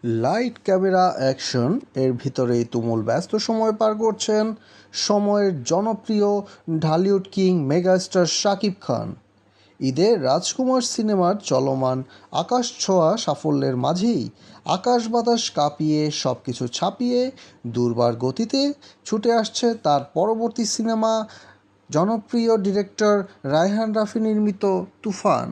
Light camera action এর ভিতরেই তুমুল ব্যস্ত সময় পার করছেন সময়ের জনপ্রিয় ঢালিউড কিং মেগাস্টার শাকিব খান। ঈদে রাজকুমার সিনেমার চলমান আকাশছোঁয়া সাফল্যের মাঝেই আকাশ বাতাস কাঁপিয়ে সব কিছু ছাপিয়ে দুর্বার গতিতে ছুটে আসছে তার পরবর্তী সিনেমা, জনপ্রিয় ডিরেক্টর রায়হান রাফি নির্মিত তুফান।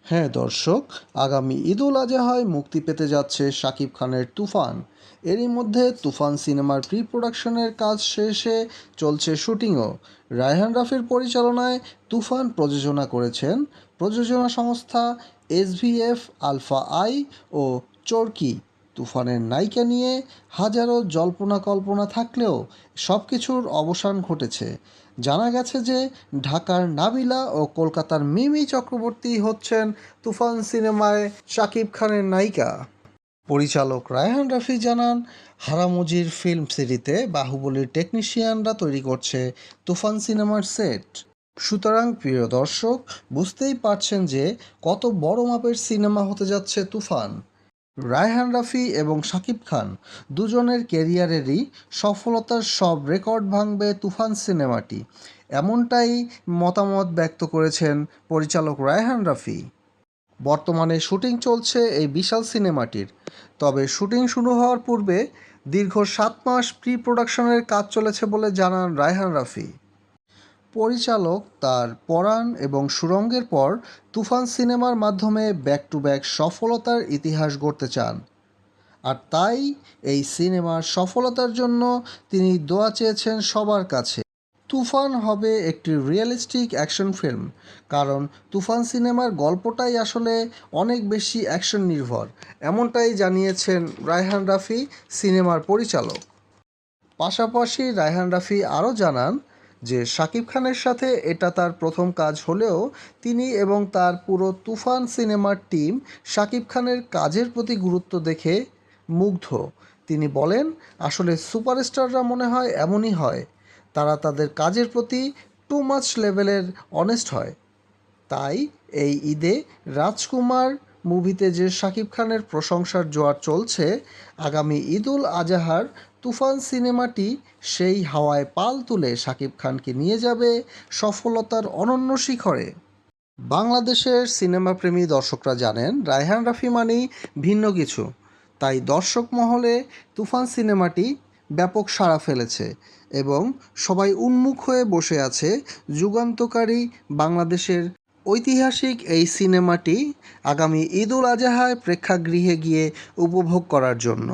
হ্যাঁ দর্শক, আগামী ঈদুল আজহায় মুক্তি পেতে যাচ্ছে শাকিব খানের তুফান। এরই মধ্যে তুফান সিনেমার প্রি প্রোডাকশনের কাজ শেষে চলছে শুটিংও। রায়হান রাফির পরিচালনায় তুফান প্রযোজনা করেছেন প্রযোজনা সংস্থা এসভিএফ আলফা আই ও চরকি। তুফানের নায়িকা নিয়ে হাজারো জল্পনা কল্পনা থাকলেও সব কিছুর অবসান ঘটেছে। জানা গেছে যে ঢাকার নাবিলা ও কলকাতার মিমি চক্রবর্তী হচ্ছেন তুফান সিনেমায় শাকিব খানের নায়িকা। পরিচালক রায়হান রাফি জানান, হারামুজির ফিল্ম সিটিতে বাহুবলীর টেকনিশিয়ানরা তৈরি করছে তুফান সিনেমার সেট। সুতরাং প্রিয় দর্শক, বুঝতেই পারছেন যে কত বড় মাপের সিনেমা হতে যাচ্ছে তুফান। রায়হান রাফি এবং শাকিব খান দুজনের ক্যারিয়ারেরই সফলতার সব রেকর্ড ভাঙবে তুফান সিনেমাটি, এমনটাই মতামত ব্যক্ত করেছেন পরিচালক রায়হান রাফি। বর্তমানে শুটিং চলছে এই বিশাল সিনেমাটির। তবে শুটিং শুরু হওয়ার পূর্বে দীর্ঘ 7 মাস প্রি প্রোডাকশনের কাজ চলেছে বলে জানান রায়হান রাফি। পরিচালক তার পরাণ এবং সুড়ঙ্গের পর তুফান সিনেমার মাধ্যমে ব্যাক টু ব্যাক সফলতার ইতিহাস গড়তে চান। আর তাই এই সিনেমার সফলতার জন্য তিনি দোয়া চেয়েছেন সবার কাছে। তুফান হবে একটি রিয়েলিস্টিক অ্যাকশন ফিল্ম, কারণ তুফান সিনেমার গল্পটাই আসলে অনেক বেশি অ্যাকশন নির্ভর, এমনটাই জানিয়েছেন রায়হান রাফি, সিনেমার পরিচালক। পাশাপাশি রায়হান রাফি আরও জানান যে শাকিব খানের সাথে এটা তার প্রথম কাজ হলেও তিনি এবং তার পুরো তুফান সিনেমার টিম শাকিব খানের কাজের প্রতি গুরুত্ব দেখে মুগ্ধ। তিনি বলেন, আসলে সুপারস্টাররা মনে হয় এমনই হয়, তারা তাদের কাজের প্রতি টু মাচ লেভেলের অনেস্ট হয়। তাই এই ঈদে রাজকুমার মুভিতে যে শাকিব খানের প্রশংসার জোয়ার চলছে, আগামী ঈদুল আজহার তুফান সিনেমাটি সেই হাওয়ায় পাল তুলে শাকিব খানকে নিয়ে যাবে সফলতার অনন্য শিখরে। বাংলাদেশের সিনেমাপ্রেমী দর্শকরা জানেন রায়হান রাফি মানেই ভিন্ন কিছু, তাই দর্শক মহলে তুফান সিনেমাটি ব্যাপক সাড়া ফেলেছে এবং সবাই উন্মুখ হয়ে বসে আছে যুগান্তকারী বাংলাদেশের ঐতিহাসিক এই সিনেমাটি আগামী ঈদুল আজহায় প্রেক্ষাগৃহে গিয়ে উপভোগ করার জন্য।